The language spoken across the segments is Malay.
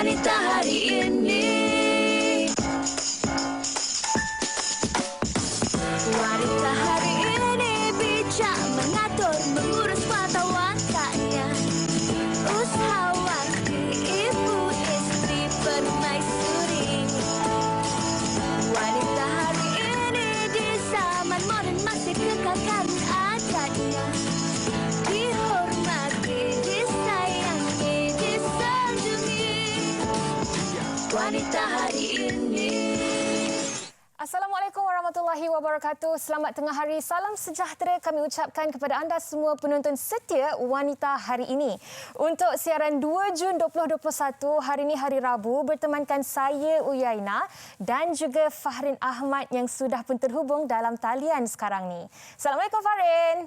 Wanita hari ini. Wanita hari ini bijak mengatur, mengurus mata wantanya. Usahawati, ibu istri permaisuri. Wanita hari ini di zaman modern masih kekalkan adatnya. Dihormati, disayangi, disanjungi. Wanita hari ini. Assalamualaikum warahmatullahi wabarakatuh. Selamat tengah hari. Salam sejahtera kami ucapkan kepada anda semua penonton setia Wanita hari ini. Untuk siaran 2 Jun 2021, hari ini hari Rabu, bertemankan saya Uyaina dan juga Fahrin Ahmad yang sudah pun terhubung dalam talian sekarang ni. Assalamualaikum Fahrin.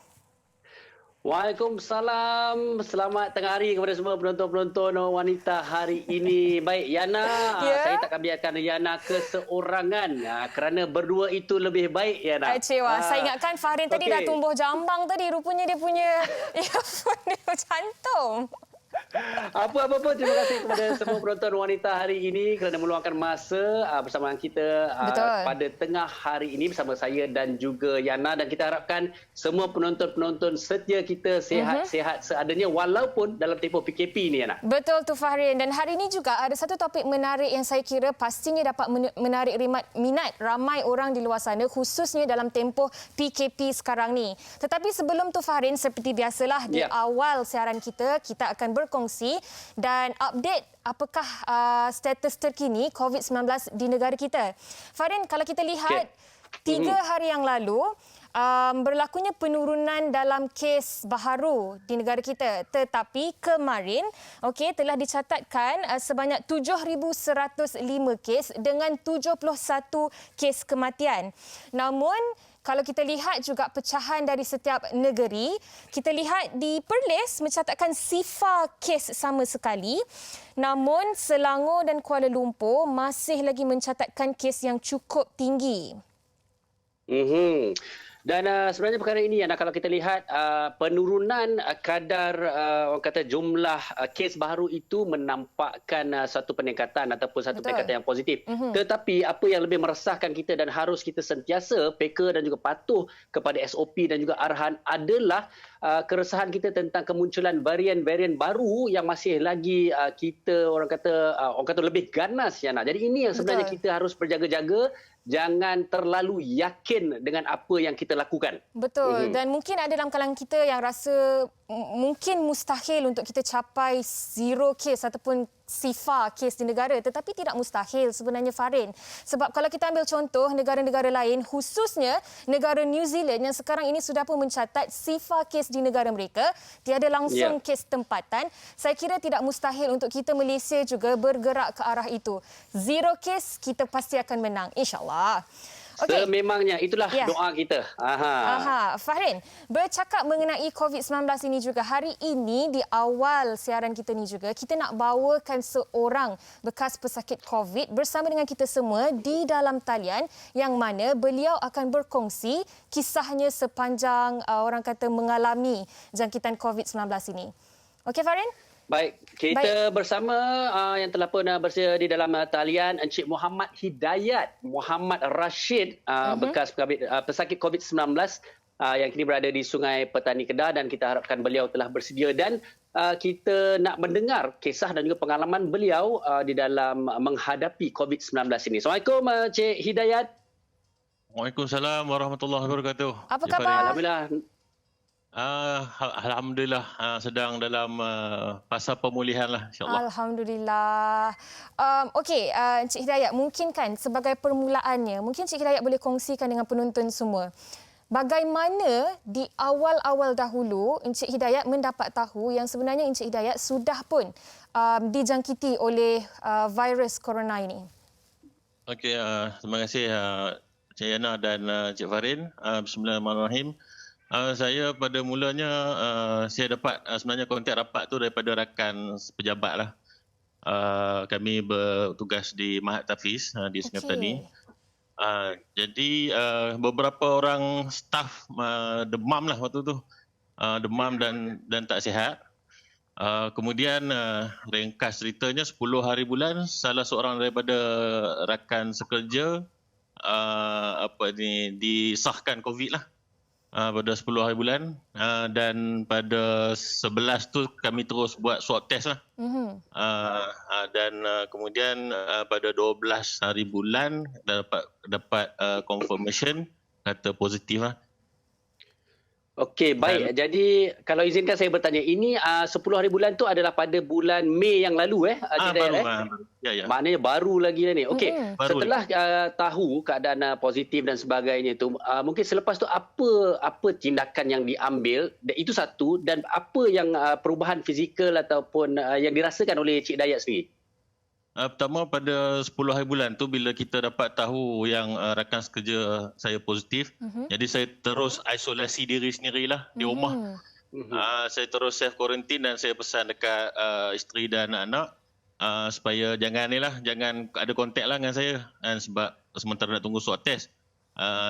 Waalaikumsalam. Selamat tengah hari kepada semua penonton-penonton Wanita hari ini. Baik, Yana, saya takkan biarkan Yana keseorangan kerana berdua itu lebih baik, Yana. Saya ingatkan Fahrin tadi dah tumbuh jambang tadi. Rupanya dia punya earphone dia cantum. Apa-apa pun, terima kasih kepada semua penonton Wanita hari ini kerana meluangkan masa bersama kita pada tengah hari ini bersama saya dan juga Yana, dan kita harapkan semua penonton-penonton setia kita sihat-sihat seadanya walaupun dalam tempoh PKP ni, Yana. Betul tu Fahrin, dan hari ini juga ada satu topik menarik yang saya kira pastinya dapat menarik minat ramai orang di luar sana, khususnya dalam tempoh PKP sekarang ni. Tetapi sebelum tu Fahrin, seperti biasalah di awal siaran kita akan berkongsi dan update apakah status terkini COVID-19 di negara kita. Fahrin, kalau kita lihat 3 hari yang lalu, berlakunya penurunan dalam kes baharu di negara kita. Tetapi kemarin telah dicatatkan sebanyak 7,105 kes dengan 71 kes kematian. Namun kalau kita lihat juga pecahan dari setiap negeri, kita lihat di Perlis mencatatkan sifar kes sama sekali. Namun Selangor dan Kuala Lumpur masih lagi mencatatkan kes yang cukup tinggi. Dan sebenarnya perkara ini, kalau kita lihat penurunan kadar orang kata jumlah kes baru itu menampakkan satu peningkatan ataupun satu peningkatan yang positif. Tetapi apa yang lebih meresahkan kita dan harus kita sentiasa peka dan juga patuh kepada SOP dan juga arahan adalah keresahan kita tentang kemunculan varian-varian baru yang masih lagi kita orang kata lebih ganas, Yana. Jadi ini yang sebenarnya kita harus berjaga-jaga. Jangan terlalu yakin dengan apa yang kita lakukan. Betul. Dan mungkin ada dalam kalangan kita yang rasa mungkin mustahil untuk kita capai zero kes ataupun sifar kes di negara. Tetapi tidak mustahil sebenarnya, Fahrin. Sebab kalau kita ambil contoh negara-negara lain, khususnya negara New Zealand yang sekarang ini sudah pun mencatat sifar kes di negara mereka, tiada langsung kes tempatan. Saya kira tidak mustahil untuk kita Malaysia juga bergerak ke arah itu. Zero kes, kita pasti akan menang, insyaAllah. Sememangnya itulah doa kita. Fahrin, bercakap mengenai COVID-19 ini juga, hari ini di awal siaran kita ni juga kita nak bawakan seorang bekas pesakit COVID bersama dengan kita semua di dalam talian, yang mana beliau akan berkongsi kisahnya sepanjang orang kata mengalami jangkitan COVID-19 ini. Okey Fahrin? Baik, kita bersama yang telah pun bersedia di dalam talian Encik Muhammad Hidayat Muhammad Rashid, bekas pesakit COVID-19 yang kini berada di Sungai Petani Kedah, dan kita harapkan beliau telah bersedia dan kita nak mendengar kisah dan juga pengalaman beliau di dalam menghadapi COVID-19 ini. Assalamualaikum Encik Hidayat. Waalaikumsalam warahmatullahi wabarakatuh. Apa khabar? Alhamdulillah. Alhamdulillah sedang dalam fasa pemulihan lah, insyaAllah. Alhamdulillah. Encik Hidayat, mungkin kan sebagai permulaannya, mungkin Encik Hidayat boleh kongsikan dengan penonton semua, bagaimana di awal-awal dahulu Encik Hidayat mendapat tahu yang sebenarnya Encik Hidayat sudah pun dijangkiti oleh virus corona ini? Okey, terima kasih Cik Yana dan Cik Fahrin. Bismillahirrahmanirrahim. Saya pada mulanya saya dapat sebenarnya kontak rapat tu daripada rakan pejabat lah. Kami bertugas di Mahat Tafiz di Sungai Petani. Jadi beberapa orang staf demam lah waktu tu, demam dan tak sihat. Kemudian ringkas ceritanya 10 hari bulan salah seorang daripada rakan sekerja disahkan COVID lah pada 10 hari bulan dan pada 11 tu kami terus buat swab test lah. Dan kemudian pada 12 hari bulan dapat confirmation kata positif lah. Okey, baik. Jadi kalau izinkan saya bertanya, ini 10 hari bulan tu adalah pada bulan Mei yang lalu Cik Dayat, baru. Ya. Maknanya baru lagi lah ni. Okey, Baru setelah tahu keadaan positif dan sebagainya tu, mungkin selepas tu apa tindakan yang diambil? Itu satu, dan apa yang perubahan fizikal ataupun yang dirasakan oleh Cik Dayat sendiri? Pertama pada 10 hari bulan tu bila kita dapat tahu yang rakan sekerja saya positif, jadi saya terus isolasi diri sendirilah di rumah. Saya terus self quarantine dan saya pesan dekat isteri dan anak-anak supaya jangan ada kontak lah dengan saya sebab sementara nak tunggu swab test.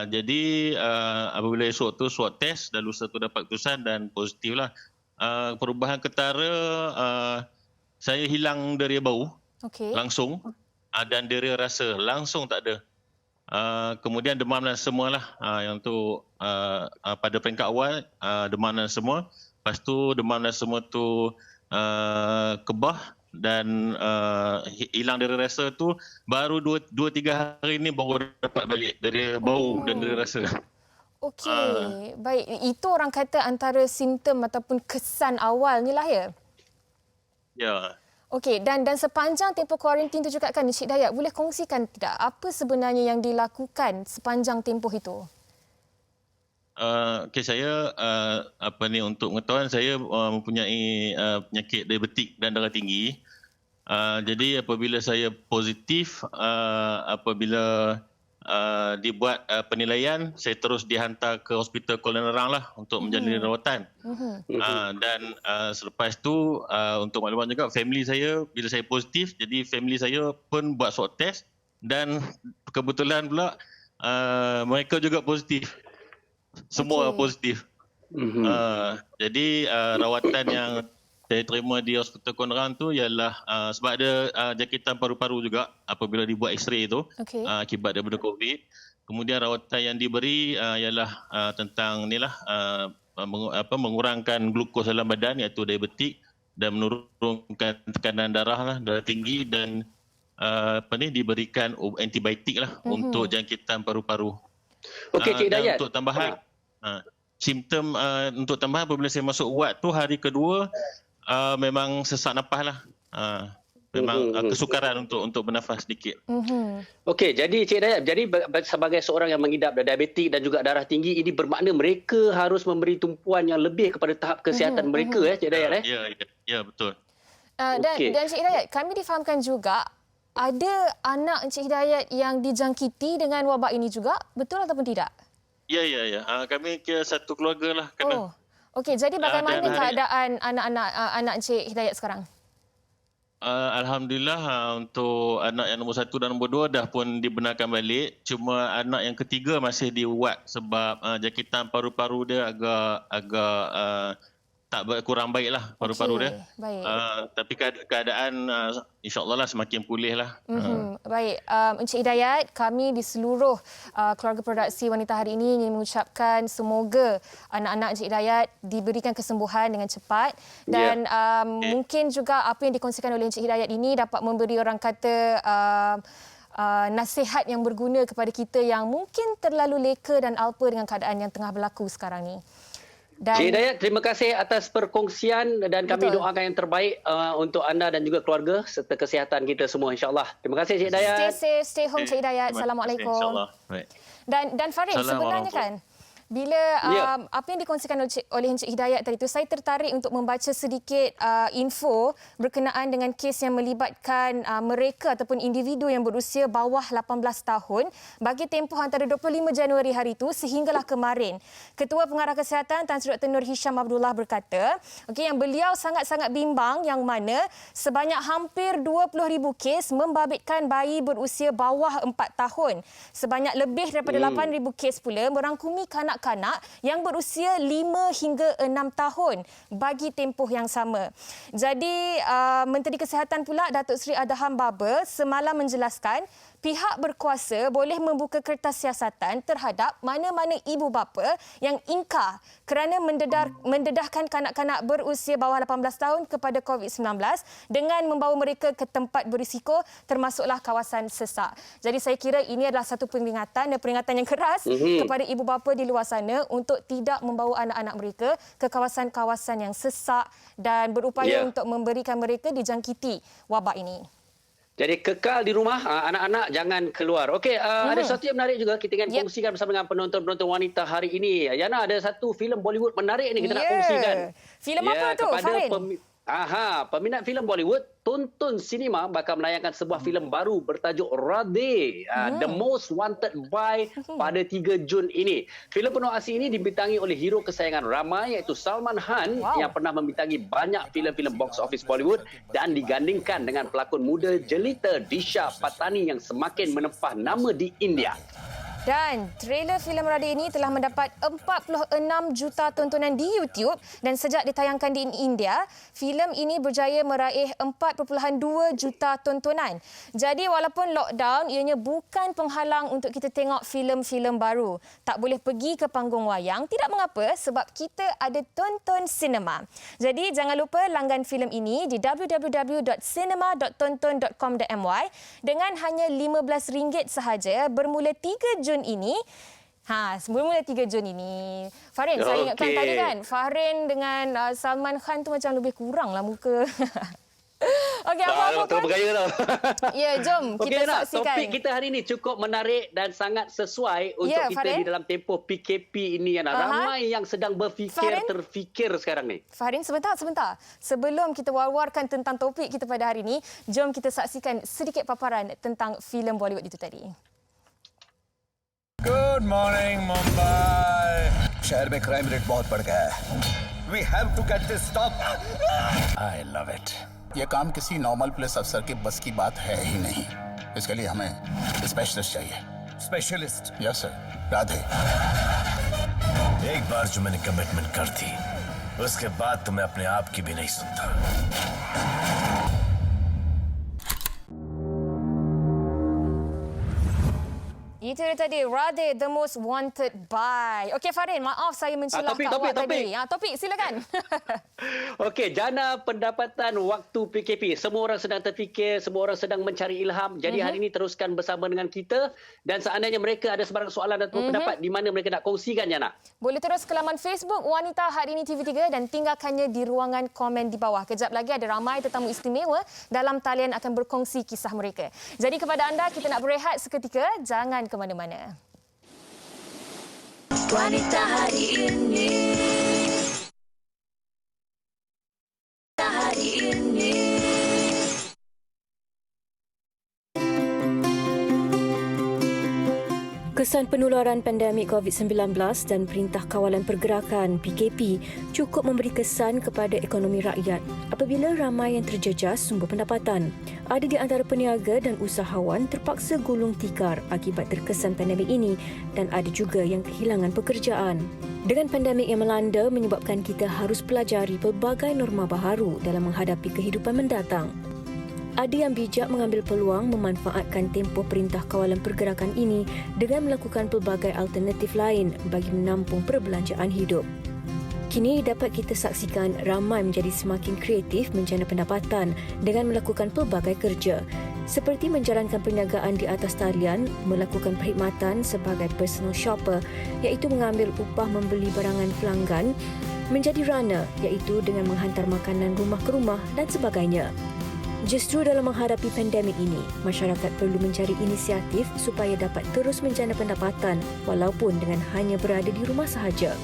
Jadi apabila esok tu swab test dan lusa tu dapat keputusan dan positif lah. Perubahan ketara saya hilang deria bau. Langsung dan deria rasa langsung tak ada. Kemudian demam dan semualah yang tu pada peringkat awal demam dan semua. Lepas tu demam dan semua tu kebah dan hilang deria rasa tu baru 2-3 hari ni baru dapat balik deria bau dan deria rasa. Okey, baik. Itu orang kata antara simptom ataupun kesan awalnya lah ya? Ya. Okey, dan sepanjang tempoh kuarantin itu juga kan Encik Dayat, boleh kongsikan tidak apa sebenarnya yang dilakukan sepanjang tempoh itu? Okey, saya untuk pengetahuan saya mempunyai penyakit diabetik dan darah tinggi. Jadi apabila saya positif, apabila dibuat penilaian, saya terus dihantar ke Hospital Kuala Nerang lah untuk menjalani rawatan. Dan selepas tu untuk makluman juga, family saya bila saya positif, jadi family saya pun buat swab test dan kebetulan pula mereka juga positif. Semua positif. Jadi rawatan yang saya terima di Hospital Kuala Nerang tu ialah sebab ada jangkitan paru-paru juga apabila dibuat X-ray tu akibat daripada COVID. Kemudian rawatan yang diberi ialah tentang mengurangkan glukos dalam badan iaitu diabetik dan menurunkan tekanan darah tinggi dan diberikan antibiotik lah untuk jangkitan paru-paru. Okey, Cik Dayat. Untuk tambahan simptom untuk tambahan apabila saya masuk ward tu hari kedua memang sesak nafas lah. Memang kesukaran untuk bernafas sedikit. Okey, jadi Cik Dayat, sebagai seorang yang mengidap diabetik dan juga darah tinggi, ini bermakna mereka harus memberi tumpuan yang lebih kepada tahap kesihatan mereka Cik Dayat Ya, betul. Dan Cik Hidayat, kami difahamkan juga ada anak Encik Hidayat yang dijangkiti dengan wabak ini juga, betul ataupun tidak? Ya. Kami kira satu keluarga lah kena. Okey, jadi bagaimana keadaan anak Encik Hidayat sekarang? Alhamdulillah untuk anak yang nombor 1 dan nombor 2 dah pun dibenarkan balik. Cuma anak yang ketiga masih di ward sebab jangkitan paru-paru dia agak tak kurang baik lah paru-paru dia. Baik. Tapi keadaan insyaAllah lah semakin pulih lah. Baik, Encik Hidayat, kami di seluruh keluarga produksi Wanita Hari ini ingin mengucapkan semoga anak-anak Encik Hidayat diberikan kesembuhan dengan cepat dan mungkin juga apa yang dikongsikan oleh Encik Hidayat ini dapat memberi orang kata nasihat yang berguna kepada kita yang mungkin terlalu leka dan alpa dengan keadaan yang tengah berlaku sekarang ni. Cik Dayat, terima kasih atas perkongsian dan kami doakan yang terbaik untuk anda dan juga keluarga serta kesihatan kita semua insya-Allah. Terima kasih Cik Dayat. Stay safe, stay home Cik Dayat. Assalamualaikum. InsyaAllah. Dan Farid, sebenarnya kan bila apa yang dikongsikan oleh Encik Hidayat tadi itu, saya tertarik untuk membaca sedikit info berkenaan dengan kes yang melibatkan mereka ataupun individu yang berusia bawah 18 tahun bagi tempoh antara 25 Januari hari itu sehinggalah kemarin. Ketua Pengarah Kesihatan Tan Sri Dr. Nur Hisham Abdullah berkata, yang beliau sangat-sangat bimbang yang mana sebanyak hampir 20,000 kes membabitkan bayi berusia bawah 4 tahun. Sebanyak lebih daripada 8,000 kes pula merangkumi kanak kanak-kanak yang berusia 5 hingga 6 tahun bagi tempoh yang sama. Jadi, Menteri Kesihatan pula Datuk Seri Adham Baba semalam menjelaskan pihak berkuasa boleh membuka kertas siasatan terhadap mana-mana ibu bapa yang ingkar kerana mendedahkan kanak-kanak berusia bawah 18 tahun kepada COVID-19 dengan membawa mereka ke tempat berisiko termasuklah kawasan sesak. Jadi saya kira ini adalah satu peringatan dan peringatan yang keras kepada ibu bapa di luar sana untuk tidak membawa anak-anak mereka ke kawasan-kawasan yang sesak dan berupaya untuk memberikan mereka dijangkiti wabak ini. Jadi kekal di rumah, anak-anak jangan keluar. Okey, ada sesuatu yang menarik juga kita ingin kongsikan bersama dengan penonton-penonton wanita hari ini. Yana, ada satu filem Bollywood menarik ni kita nak kongsikan. Filem apa tu, Farin? Peminat filem Bollywood, tonton sinema bakal menayangkan sebuah filem baru bertajuk Radhe, The Most Wanted By pada 3 Jun ini. Filem penuh aksi ini dibintangi oleh hero kesayangan ramai iaitu Salman Khan yang pernah membintangi banyak filem-filem box office Bollywood dan digandingkan dengan pelakon muda jelita Disha Patani yang semakin menempah nama di India. Dan trailer filem Radhe ini telah mendapat 46 juta tontonan di YouTube dan sejak ditayangkan di India, filem ini berjaya meraih 4.2 juta tontonan. Jadi walaupun lockdown, ianya bukan penghalang untuk kita tengok filem-filem baru. Tak boleh pergi ke panggung wayang, tidak mengapa sebab kita ada tonton sinema. Jadi jangan lupa langgan filem ini di www.cinema.tonton.com.my dengan hanya RM15 sahaja bermula 3 Jun ini. Bermula 3 Jun ini. Farin, saya ingatkan tadi kan, Farin dengan Salman Khan tu macam lebih kurang lah muka. Okey, apa-apa pun. Bergaya tau. Ya, jom kita saksikan. Topik kita hari ini cukup menarik dan sangat sesuai untuk kita Farin, di dalam tempoh PKP ini. Ramai yang sedang terfikir sekarang ni. Farin, sebentar. Sebelum kita war-warkan tentang topik kita pada hari ini, jom kita saksikan sedikit paparan tentang filem Bollywood itu tadi. Good morning, Mumbai. शहर में crime rate बहुत बढ़ गया है. We have to get this stopped. I love it. ये काम किसी normal police अफसर के बस की बात है ही नहीं. इसके लिए हमें स्पेशलिस्ट चाहिए. स्पेशलिस्ट? Yes sir. राधे. एक बार जो मैंने कमिटमेंट कर दी, उसके बाद तो मैं अपने आप की भी नहीं सुनता. Itu dia tadi, Radhe, The Most Wanted By. Okey Farin, maaf saya mencilahkan awak tadi. Topik, silakan. Okey, jana pendapatan waktu PKP. Semua orang sedang terfikir, semua orang sedang mencari ilham. Jadi hari ini teruskan bersama dengan kita. Dan seandainya mereka ada sebarang soalan atau pendapat di mana mereka nak kongsikan, Jana? Boleh terus ke laman Facebook Wanita Hari Ini TV3 dan tinggalkannya di ruangan komen di bawah. Kejap lagi ada ramai tetamu istimewa dalam talian akan berkongsi kisah mereka. Jadi kepada anda, kita nak berehat seketika. Jangan ke mana-mana. Wanita hari ini. Hari ini. Kesan penularan pandemik COVID-19 dan Perintah Kawalan Pergerakan PKP cukup memberi kesan kepada ekonomi rakyat apabila ramai yang terjejas sumber pendapatan. Ada di antara peniaga dan usahawan terpaksa gulung tikar akibat terkesan pandemik ini dan ada juga yang kehilangan pekerjaan. Dengan pandemik yang melanda menyebabkan kita harus pelajari pelbagai norma baharu dalam menghadapi kehidupan mendatang. Ada yang bijak mengambil peluang memanfaatkan tempoh Perintah Kawalan Pergerakan ini dengan melakukan pelbagai alternatif lain bagi menampung perbelanjaan hidup. Kini dapat kita saksikan ramai menjadi semakin kreatif menjana pendapatan dengan melakukan pelbagai kerja seperti menjalankan perniagaan di atas talian, melakukan perkhidmatan sebagai personal shopper iaitu mengambil upah membeli barangan pelanggan, menjadi runner iaitu dengan menghantar makanan rumah ke rumah dan sebagainya. Justru dalam menghadapi pandemik ini, masyarakat perlu mencari inisiatif supaya dapat terus menjana pendapatan walaupun dengan hanya berada di rumah sahaja.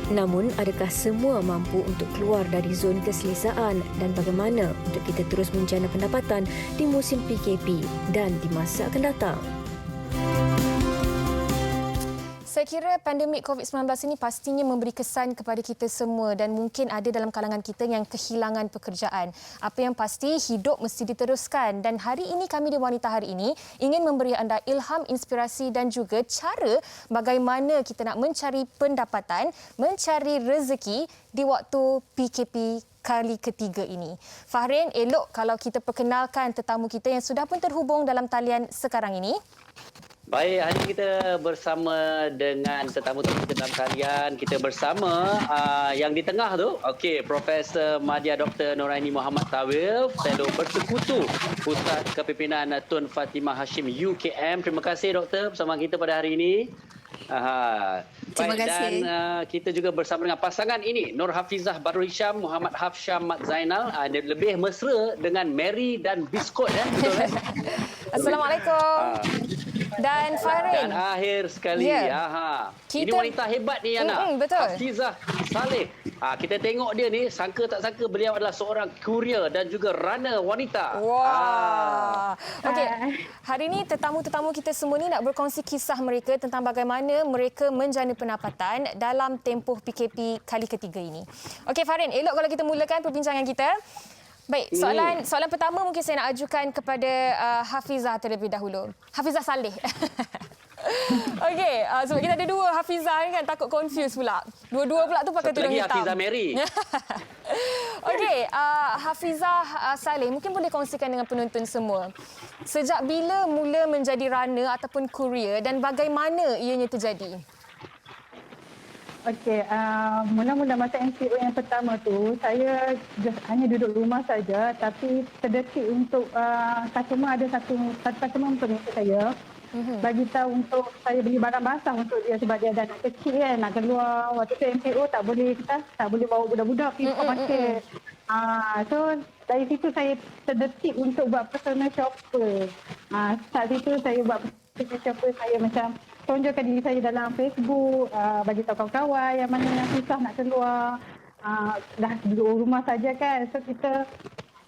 Namun, adakah semua mampu untuk keluar dari zon keselesaan dan bagaimana untuk kita terus menjana pendapatan di musim PKP dan di masa akan datang? Saya kira pandemik COVID-19 ini pastinya memberi kesan kepada kita semua dan mungkin ada dalam kalangan kita yang kehilangan pekerjaan. Apa yang pasti, hidup mesti diteruskan. Dan hari ini kami di Wanita Hari ini ingin memberi anda ilham, inspirasi dan juga cara bagaimana kita nak mencari pendapatan, mencari rezeki di waktu PKP kali ketiga ini. Fahrin, elok kalau kita perkenalkan tetamu kita yang sudah pun terhubung dalam talian sekarang ini. Baik, hari ini kita bersama dengan tetamu-tetamu kita dalam talian. Kita bersama yang di tengah tu, okey, Profesor Madya Dr. Noraini Muhammad Tawil, Fellow Bersekutu Pusat Kepimpinan Tun Fatimah Hashim UKM. Terima kasih Doktor bersama kita pada hari ini. Terima kasih. Dan kita juga bersama dengan pasangan ini, Nur Hafizah Badrul Hisham, Muhammad Hafsyam Mat Zainal. Lebih mesra dengan Mary dan Biskut. Betul kan? Assalamualaikum. Dan Fahrin. Dan akhir sekali, ini wanita hebat ni Yana. Betul. Hafizah Saleh. Kita tengok dia ni, sangka tak sangka beliau adalah seorang courier dan juga runner wanita. Wah. Okey, hari ini tetamu-tetamu kita semua ni nak berkongsi kisah mereka tentang bagaimana mereka menjana pendapatan dalam tempoh PKP kali ketiga ini. Okey Fahrin, elok kalau kita mulakan perbincangan kita. Baik, soalan pertama mungkin saya nak ajukan kepada Hafizah terlebih dahulu. Hafizah Saleh. Okey, sebab kita ada dua Hafizah ni kan, takut confuse pula. Dua-dua pula tu pakai tudung hitam. Satu lagi Hafizah Mary. Okey, Hafizah Saleh, mungkin boleh kongsikan dengan penonton semua. Sejak bila mula menjadi runner ataupun courier dan bagaimana ianya terjadi? Okey, mula-mula masa MCO yang pertama tu, saya hanya duduk rumah saja, tapi terdetik untuk customer, ada satu customer untuk saya, bagi tahu untuk saya beli barang basah untuk dia sebab dia ada anak kecil kan, nak keluar. Waktu tu MCO tak boleh bawa budak-budak pergi supermarket. So dari situ saya terdetik untuk buat personal shopper. Saat situ saya buat personal shopper, saya macam tonjolkan diri saya dalam Facebook, bagi tahu kawan-kawan yang mana yang susah nak keluar. Dah duduk rumah saja kan, so kita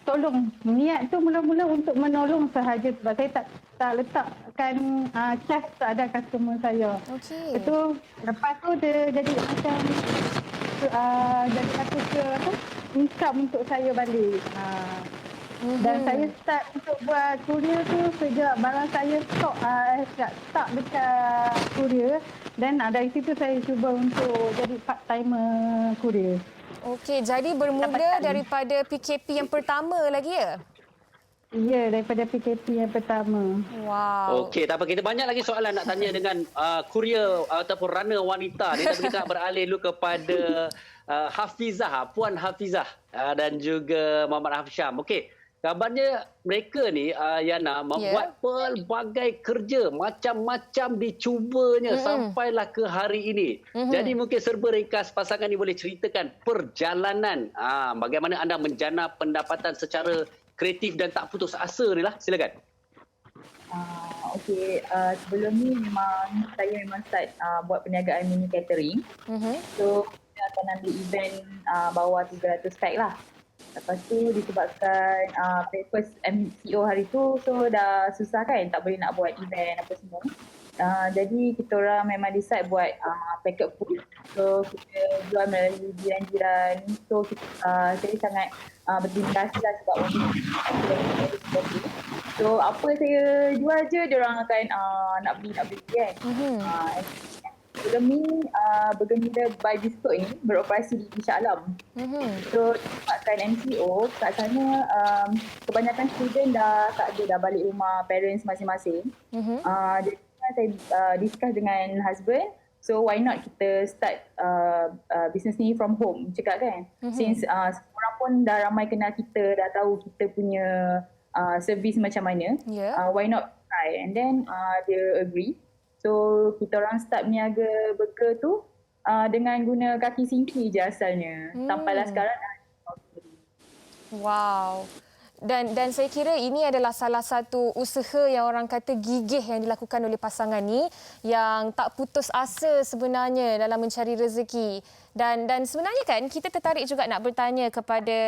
tolong. Niat tu mula-mula untuk menolong sahaja sebab saya tak letakkan charge terhadap customer saya. Okey. Itu lepas tu dia jadi macam jadi satu income untuk saya balik. Dan saya start untuk buat courier tu sejak barang saya start dekat courier, dan dari situ saya cuba untuk jadi part-timer courier. Okey, jadi bermula daripada PKP yang pertama lagi ya? Ya, daripada PKP yang pertama. Wow. Okey, tak apa. Kita banyak lagi soalan nak tanya dengan courier ataupun runner wanita ni. Tapi kita nak beralih dulu kepada Hafizah, Puan Hafizah dan juga Muhammad Hafsyam. Okey. Kabarnya mereka ni, Yana, membuat pelbagai kerja, macam-macam dicubanya sampailah ke hari ini. Jadi mungkin serba ringkas pasangan ni boleh ceritakan perjalanan bagaimana anda menjana pendapatan secara kreatif dan tak putus asa ni lah. Silakan. Okey, sebelum ni saya memang start buat perniagaan mini catering. So, kita akan ambil event bawah 300 pack lah. Lepas tu disebabkan purpose MCO hari tu, so dah susah kan, tak boleh nak buat event apa semua. Jadi kita orang memang decide buat packet food. So kita jual melalui jiran-jiran. So saya sangat berterima kasih lah sebab so apa saya jual je, diorang akan nak beli kan. Sebelum ni Bergembira by Biskut ni beroperasi di Shah Alam. So tempatkan MCO kat sana, kebanyakan student dah tak ada, dah balik rumah parents masing-masing. Jadi saya discuss dengan husband, so why not kita start business ni from home, cakap kan. Since orang pun dah ramai kenal kita, dah tahu kita punya servis macam mana, why not try. And then dia agree. So kita orang start berniaga burger tu dengan guna kaki singki je asalnya. Sampailah sekarang dah. Wow. Dan saya kira ini adalah salah satu usaha yang orang kata gigih yang dilakukan oleh pasangan ni, yang tak putus asa sebenarnya dalam mencari rezeki. Dan sebenarnya kan kita tertarik juga nak bertanya kepada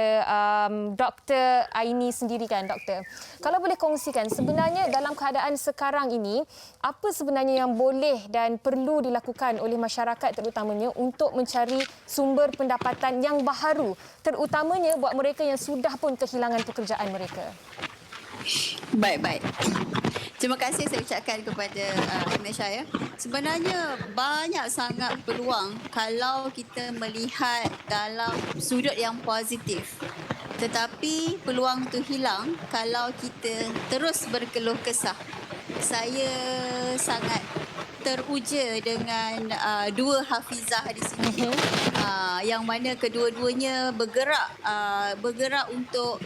Dr. Aini sendiri kan, Doktor. Kalau boleh kongsikan sebenarnya dalam keadaan sekarang ini, apa sebenarnya yang boleh dan perlu dilakukan oleh masyarakat terutamanya untuk mencari sumber pendapatan yang baharu, terutamanya buat mereka yang sudah pun kehilangan pekerjaan mereka? Baik. Terima kasih saya ucapkan kepada Indonesia ya. Sebenarnya banyak sangat peluang kalau kita melihat dalam sudut yang positif. Tetapi peluang itu hilang kalau kita terus berkeluh kesah. Saya sangat teruja dengan dua hafizah di sini. Yang mana kedua-duanya bergerak untuk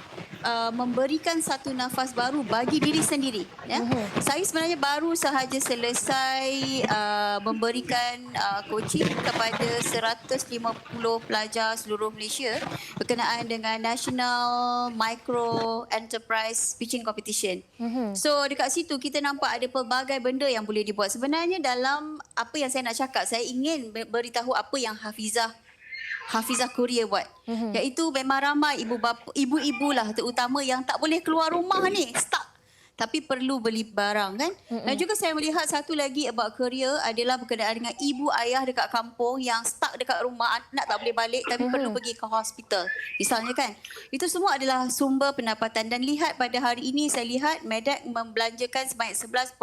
memberikan satu nafas baru bagi diri sendiri. Ya. Saya sebenarnya baru sahaja selesai memberikan coaching kepada 150 pelajar seluruh Malaysia berkenaan dengan National Micro Enterprise Pitching Competition. So dekat situ kita nampak ada pelbagai benda yang boleh dibuat. Sebenarnya dalam apa yang saya nak cakap, saya ingin beritahu apa yang Hafizah Korea buat. Iaitu memang ramai ibu-ibu lah terutama yang tak boleh keluar rumah ni, stuck. Tapi perlu beli barang kan. Dan juga saya melihat satu lagi about Korea adalah berkenaan dengan ibu ayah dekat kampung yang stuck dekat rumah, anak tak boleh balik tapi perlu pergi ke hospital. Misalnya kan. Itu semua adalah sumber pendapatan. Dan lihat pada hari ini saya lihat Medac membelanjakan sebanyak 11.5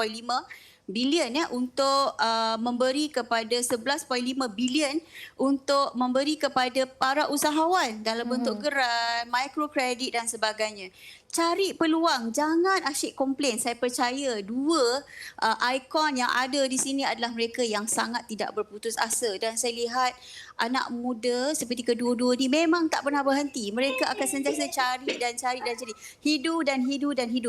bilion ya untuk memberi kepada 11.5 bilion untuk memberi kepada para usahawan dalam bentuk geran, mikrokredit dan sebagainya. Cari peluang, jangan asyik komplain. Saya percaya dua ikon yang ada di sini adalah mereka yang sangat tidak berputus asa. Dan saya lihat anak muda seperti kedua-dua ni memang tak pernah berhenti. Mereka akan sentiasa cari dan cari. Hidu.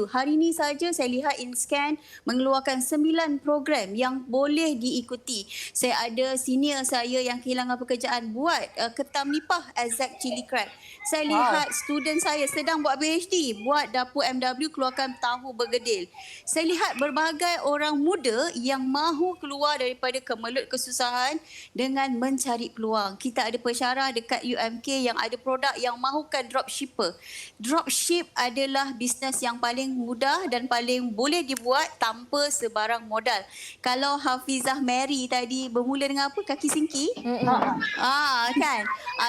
Hari ini saja saya lihat InScan mengeluarkan 9 program yang boleh diikuti. Saya ada senior saya yang kehilangan pekerjaan buat ketam nipah Exact Chili Crab. Saya lihat student saya sedang buat PhD, buat dapur MW keluarkan tahu bergedil. Saya lihat berbagai orang muda yang mahu keluar daripada kemelut kesusahan dengan mencari peluang. Kita ada pensyarah dekat UMK yang ada produk yang mahukan dropshipper. Dropship adalah bisnes yang paling mudah dan paling boleh dibuat tanpa sebarang modal. Kalau Hafizah Mary tadi bermula dengan apa? Kaki singki? Kan?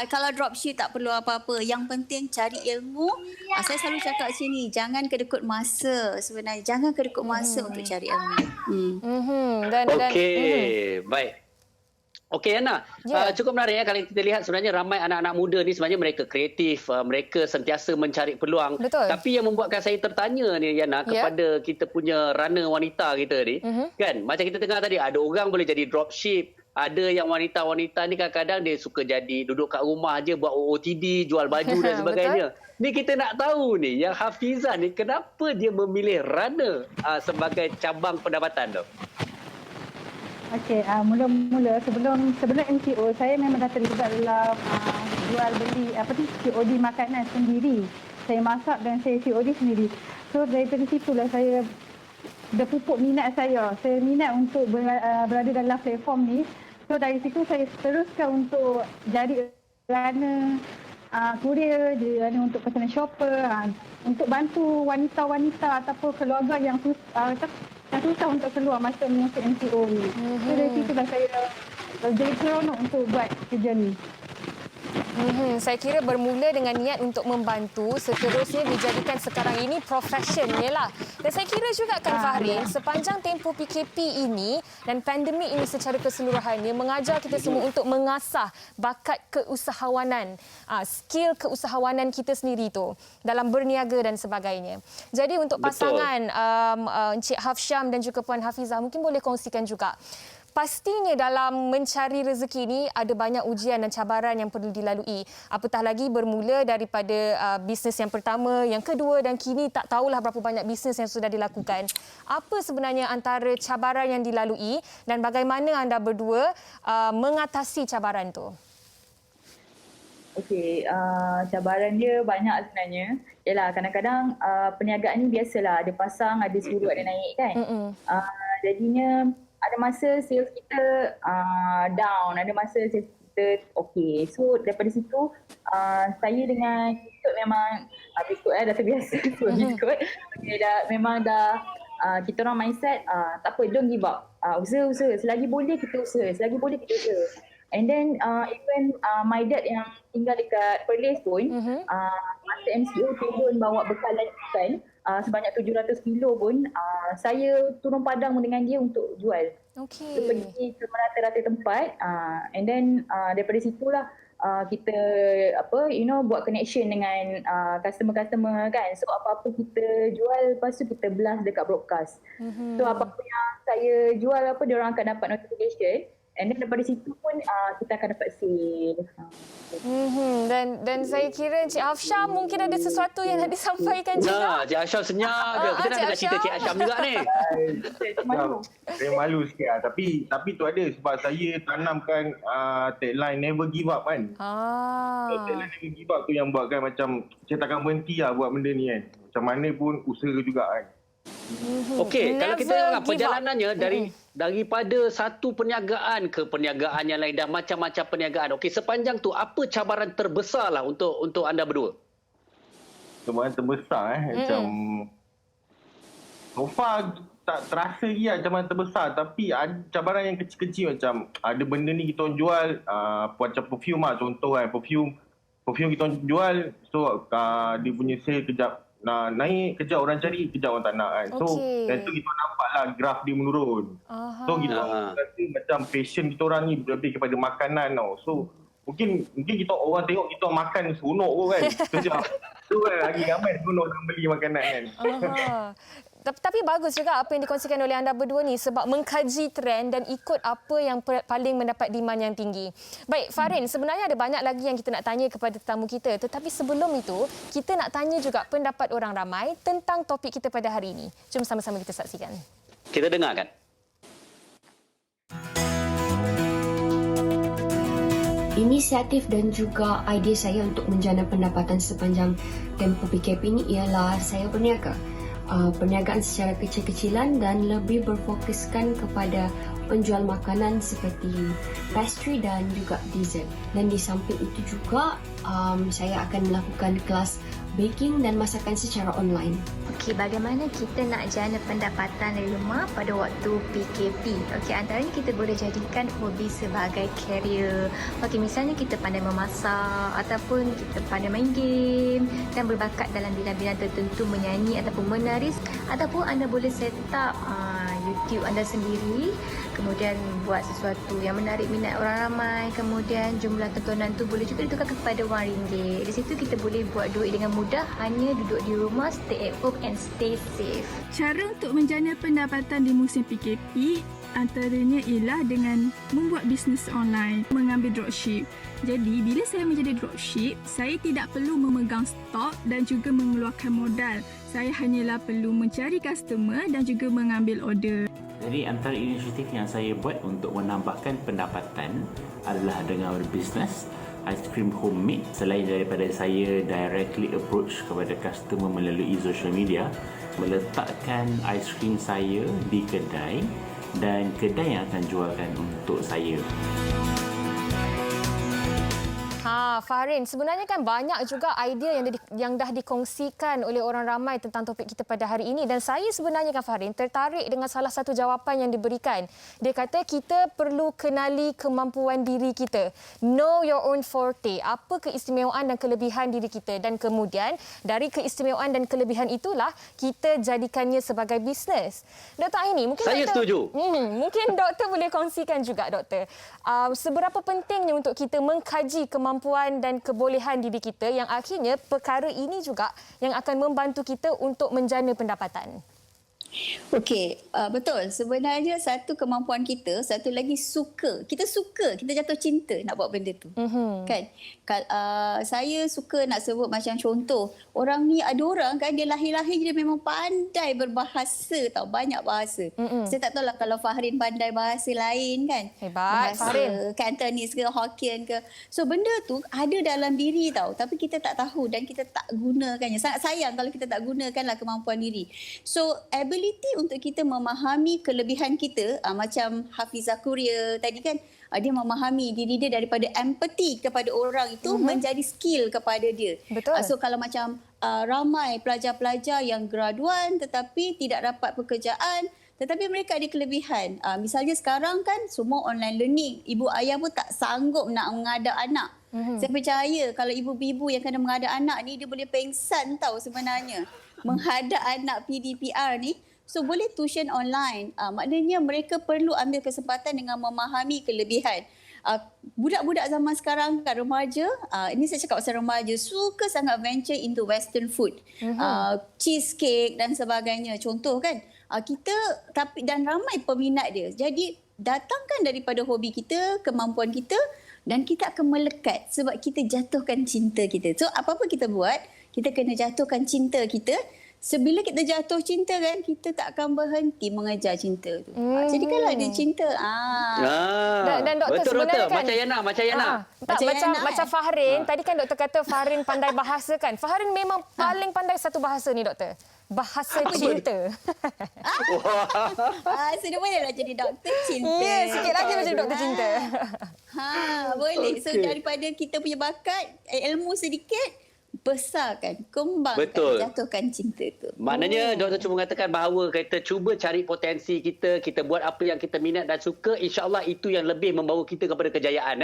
Kalau dropship tak perlu apa-apa. Yang penting cari ilmu. Saya selalu cakap sini, jangan kedekut masa sebenarnya. Jangan kedekut masa untuk cari ilmu. Okey, baik. Okey Ana, cukup menarik ya kalau kita lihat sebenarnya ramai anak-anak muda ni sebenarnya mereka kreatif, mereka sentiasa mencari peluang. Betul. Tapi yang membuatkan saya tertanya ni Yana kepada kita punya runner wanita kita ni, kan macam kita tengah tadi ada orang boleh jadi dropship, ada yang wanita-wanita ni kadang-kadang dia suka jadi duduk kat rumah aje buat OOTD, jual baju dan sebagainya. Ni kita nak tahu ni yang Hafizah ni kenapa dia memilih runner sebagai cabang pendapatan tu? Okey, mula-mula sebelum MCO saya memang dah terlibat dalam jual beli COD makanan sendiri. Saya masak dan saya COD sendiri. So dari situlah saya dah pupuk minat saya. Saya minat untuk berada dalam platform ni. So dari situ saya teruskan untuk jadi runner courier, jadi untuk personal shopper, untuk bantu wanita-wanita ataupun keluarga yang susah untuk keluar masa MCO ni. So dari situlah saya jadi seronok untuk buat kerja ni. Saya kira bermula dengan niat untuk membantu, seterusnya dijadikan sekarang ini profession lah. Dan saya kira juga kan Fahrin, sepanjang tempoh PKP ini dan pandemik ini secara keseluruhannya mengajar kita semua untuk mengasah bakat keusahawanan, skill keusahawanan kita sendiri tu dalam berniaga dan sebagainya. Jadi untuk pasangan Encik Hafsyam dan juga Puan Hafizah, mungkin boleh kongsikan juga. Pastinya dalam mencari rezeki ini ada banyak ujian dan cabaran yang perlu dilalui. Apatah lagi bermula daripada bisnes yang pertama, yang kedua dan kini tak tahulah berapa banyak bisnes yang sudah dilakukan. Apa sebenarnya antara cabaran yang dilalui dan bagaimana anda berdua mengatasi cabaran tu? Okey, cabaran dia banyak sebenarnya. Yalah, kadang-kadang perniagaan ni biasalah, ada pasang, ada surut, ada naik kan. Jadinya ada masa sales kita down, ada masa sales kita okey. So daripada situ saya dengan Biskut memang Biskut dah terbiasa so Biskut memang dah kita orang mindset tak apa, don't give up. Usaha selagi boleh kita usaha, and then even my dad yang tinggal dekat Perlis pun masa MCO turun bawa bekalan ikan sebanyak 700 kilo pun saya turun padang dengan dia untuk jual. Okey. So, pergi ke merata-rata tempat and then daripada situlah kita buat connection dengan customer-customer kan. So apa-apa kita jual, lepas tu kita blast dekat broadcast. So apa-apa yang saya jual diorang akan dapat notification. And then daripada situ pun kita akan dapat sale. Dan saya kira Cik Afsyam mungkin ada sesuatu yang nak disampaikan juga. Cik Afsyam senyap je. Kita nak dengar cerita Cik Afsyam juga ni. Saya malu sikit lah. Tapi tu ada sebab saya tanamkan tagline never give up kan. Tagline never give up tu yang buatkan macam saya takkan berhenti lah buat benda ni kan. Macam mana pun usaha juga kan. Okey, kalau kita tengok perjalanannya daripada satu perniagaan ke perniagaan yang lain dan macam-macam perniagaan. Okey, sepanjang tu apa cabaran terbesar lah untuk anda berdua? Cabaran terbesar macam so far tak terasa lagi lah cabaran terbesar, tapi ada cabaran yang kecil-kecil macam ada benda ni kita orang jual macam perfume lah contoh kan, perfume kita orang jual, so dia punya sale kejap naik, kejap orang cari, kejap orang tak nak kan. So dan tu kita nampak lah graf dia menurun. So kita rasa macam passion kita orang ni lebih kepada makanan tau. So mungkin kita orang tengok kita orang makan seronok pun kan. Kejap tu kan lagi ramai seronok orang beli makanan kan. Tapi bagus juga apa yang dikongsikan oleh anda berdua ni sebab mengkaji trend dan ikut apa yang paling mendapat demand yang tinggi. Baik, Farin, sebenarnya ada banyak lagi yang kita nak tanya kepada tetamu kita. Tetapi sebelum itu, kita nak tanya juga pendapat orang ramai tentang topik kita pada hari ini. Jom sama-sama kita saksikan. Kita dengarkan. Inisiatif dan juga idea saya untuk menjana pendapatan sepanjang tempoh PKP ini ialah saya berniaga. Perniagaan secara kecil-kecilan dan lebih berfokuskan kepada penjual makanan seperti pastry dan juga dessert. Dan di samping itu juga saya akan melakukan kelas baking dan masakan secara online. Okey, bagaimana kita nak jana pendapatan dari rumah pada waktu PKP? Okey, antaranya kita boleh jadikan hobi sebagai career. Okey, misalnya kita pandai memasak ataupun kita pandai main game dan berbakat dalam bidang-bidang tertentu, menyanyi ataupun menaris, ataupun anda boleh set up YouTube anda sendiri, kemudian buat sesuatu yang menarik minat orang ramai, kemudian jumlah tontonan tu boleh juga ditukarkan kepada RM1. Di situ kita boleh buat duit dengan mudah, hanya duduk di rumah, stay at home and stay safe. Cara untuk menjana pendapatan di musim PKP antaranya ialah dengan membuat bisnes online, mengambil dropship. Jadi, bila saya menjadi dropship, saya tidak perlu memegang stok dan juga mengeluarkan modal. Saya hanyalah perlu mencari customer dan juga mengambil order. Jadi antara inisiatif yang saya buat untuk menambahkan pendapatan adalah dengan berbisnes aiskrim homemade. Selain daripada saya directly approach kepada customer melalui social media, meletakkan aiskrim saya di kedai dan kedai yang akan jualkan untuk saya. Farin, sebenarnya kan banyak juga idea yang dah dikongsikan oleh orang ramai tentang topik kita pada hari ini, dan saya sebenarnya kan Farin tertarik dengan salah satu jawapan yang diberikan. Dia kata kita perlu kenali kemampuan diri kita. Know your own forte. Apa keistimewaan dan kelebihan diri kita, dan kemudian dari keistimewaan dan kelebihan itulah kita jadikannya sebagai bisnes. Dr. Aini, mungkin saya setuju. Mungkin doktor boleh kongsikan juga, doktor. Seberapa pentingnya untuk kita mengkaji kemampuan dan kebolehan diri kita yang akhirnya perkara ini juga yang akan membantu kita untuk menjana pendapatan. Okey, betul. Sebenarnya satu kemampuan kita, satu lagi suka. Kita suka, kita jatuh cinta nak buat benda tu. Kan? Saya suka nak sebut macam contoh, orang ni ada orang kan dia lahir-lahir dia memang pandai berbahasa tau, banyak bahasa. Saya tak tahulah kalau Fahrin pandai bahasa lain kan. Hebat, Fahrin. Cantonese ke Hokkien ke. So benda tu ada dalam diri tau, tapi kita tak tahu dan kita tak gunakannya. Sangat sayang kalau kita tak gunakanlah kemampuan diri. So ability untuk kita memahami kelebihan kita, macam Hafizah Kuria tadi kan, dia memahami diri dia daripada empathy kepada orang itu menjadi skill kepada dia. Betul. So kalau macam ramai pelajar-pelajar yang graduan tetapi tidak dapat pekerjaan, tetapi mereka ada kelebihan. Misalnya sekarang kan semua online learning. Ibu ayah pun tak sanggup nak mengadak anak. Saya percaya kalau ibu-ibu yang kena mengadak anak ni, dia boleh pengsan tahu sebenarnya. Menghadap anak PDPR ni. So boleh tuition online. Maknanya mereka perlu ambil kesempatan dengan memahami kelebihan. Budak-budak zaman sekarang kan remaja, ini saya cakap pasal remaja, suka sangat venture into western food. Cheesecake dan sebagainya. Contoh kan. Dan ramai peminat dia. Jadi datangkan daripada hobi kita, kemampuan kita, dan kita akan melekat sebab kita jatuhkan cinta kita. So apa-apa kita buat, kita kena jatuhkan cinta kita. Sebila kita jatuh cinta kan, kita tak akan berhenti mengejar cinta tu. Jadi kalau dia cinta, Dan doktor sebenarnya kan Macam Yana. Macam Fahrin, tadi kan doktor kata Fahrin pandai bahasa kan. Fahrin memang paling pandai satu bahasa ni doktor. Bahasa cinta. Sudah bolehlah jadi doktor cinta. Ya, sikit lagi macam doktor cinta. Boleh. So daripada kita punya bakat, ilmu sedikit, besarkan, kembangkan, jatuhkan cinta tu. Maknanya doktor cuma mengatakan bahawa kita cuba cari potensi kita, kita buat apa yang kita minat dan suka, insya-Allah itu yang lebih membawa kita kepada kejayaan.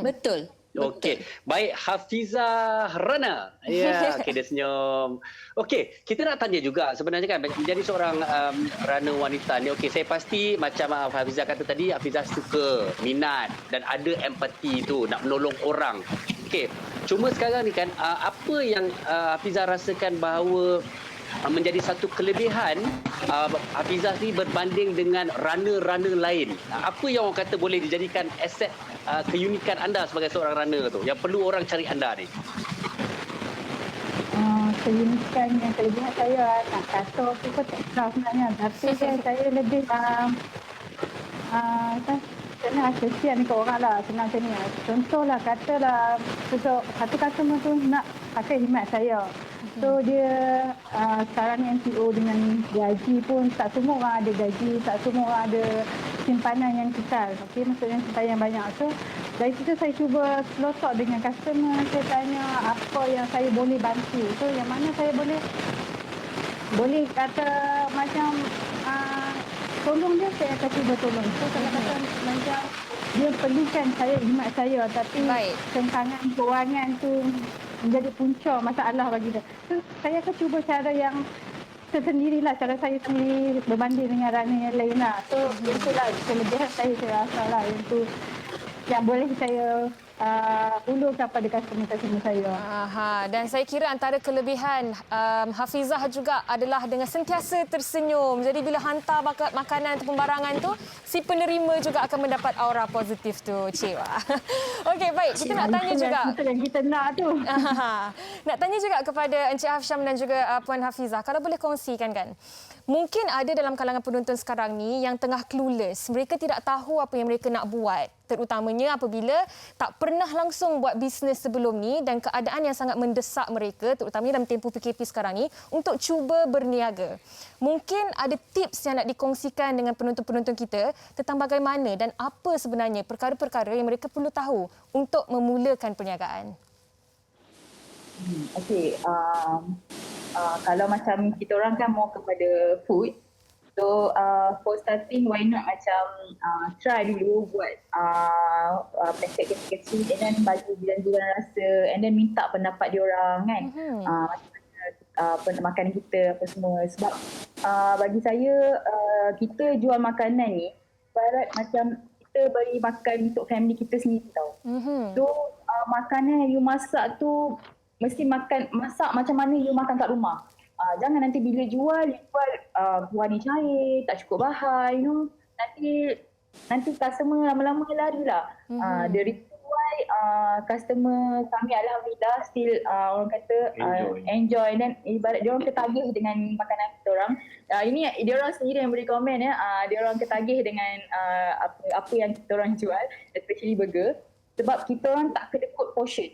Betul. Okey, baik Hafizah Rana. Ya, okey dia senyum. Okey, kita nak tanya juga sebenarnya kan menjadi seorang runner wanita ni. Okey, saya pasti macam Hafizah kata tadi, Hafizah suka, minat dan ada empati tu nak menolong orang. Okey, cuma sekarang ni kan apa yang Hafizah rasakan bahawa menjadi satu kelebihan Hafizah ni berbanding dengan runner-runner lain. Apa yang orang kata boleh dijadikan aset keunikan anda sebagai seorang runner tu yang perlu orang cari anda ni? Keunikan yang kelebihan saya nak kata apa pun tak tahu sebenarnya, tapi saya lebih kena kesian ke orang lah, senang macam ni. Contohlah katalah satu customer tu nak pakai khidmat saya. So dia sekarang ni MCO dengan gaji pun tak semua orang ada gaji, tak semua orang ada simpanan yang kekal. Okey, maksudnya simpanan yang banyak. So dari situ saya cuba selosok dengan customer, saya tanya apa yang saya boleh bantu. So yang mana saya boleh kata macam tolong dia, saya akan cuba tolong. So kadang-kadang macam dia perlukan saya, khidmat saya, tapi kenkangan kewangan tu menjadi punca masalah bagi dia. So saya akan cuba cara yang tersendirilah, cara saya sendiri berbanding dengan runner yang lain lah. So itulah kelebihan saya rasa lah, itu yang boleh saya ulurkan pada customer-customer saya. Dan saya kira antara kelebihan Hafizah juga adalah dengan sentiasa tersenyum. Jadi bila hantar makanan atau pembarangan tu, si penerima juga akan mendapat aura positif tu. Cik, wah. Okey, baik. Kita nak tanya juga. Itu yang kita nak tu. Nak tanya juga kepada Encik Hafsyam dan juga Puan Hafizah. Kalau boleh kongsikan kan. Mungkin ada dalam kalangan penonton sekarang ni yang tengah clueless. Mereka tidak tahu apa yang mereka nak buat. Terutamanya apabila tak pernah langsung buat bisnes sebelum ni dan keadaan yang sangat mendesak mereka, terutamanya dalam tempoh PKP sekarang ni, untuk cuba berniaga. Mungkin ada tips yang nak dikongsikan dengan penonton-penonton kita tentang bagaimana dan apa sebenarnya perkara-perkara yang mereka perlu tahu untuk memulakan perniagaan. Okey, kalau macam kita orang kan mau kepada food, so for starting why not macam try dulu buat paket kecil-kecil and then bagi jiran-jiran rasa and then minta pendapat diorang kan, macam mana makanan kita apa semua. Sebab bagi saya kita jual makanan ni ibarat macam kita beri makan untuk family kita sendiri tau. So makanan yang you masak tu mesti masak macam mana you makan kat rumah. Jangan nanti bila jual warna cair, tak cukup bahan, nanti customer lama-lama larilah. The reason why customer kami alhamdulillah still orang kata enjoy dan ibarat dia orang ketagih dengan makanan kita orang. Ini dia orang sendiri yang beri komen ya. Dia orang ketagih dengan apa yang kita orang jual, especially burger. Sebab kita orang tak kedekut portion.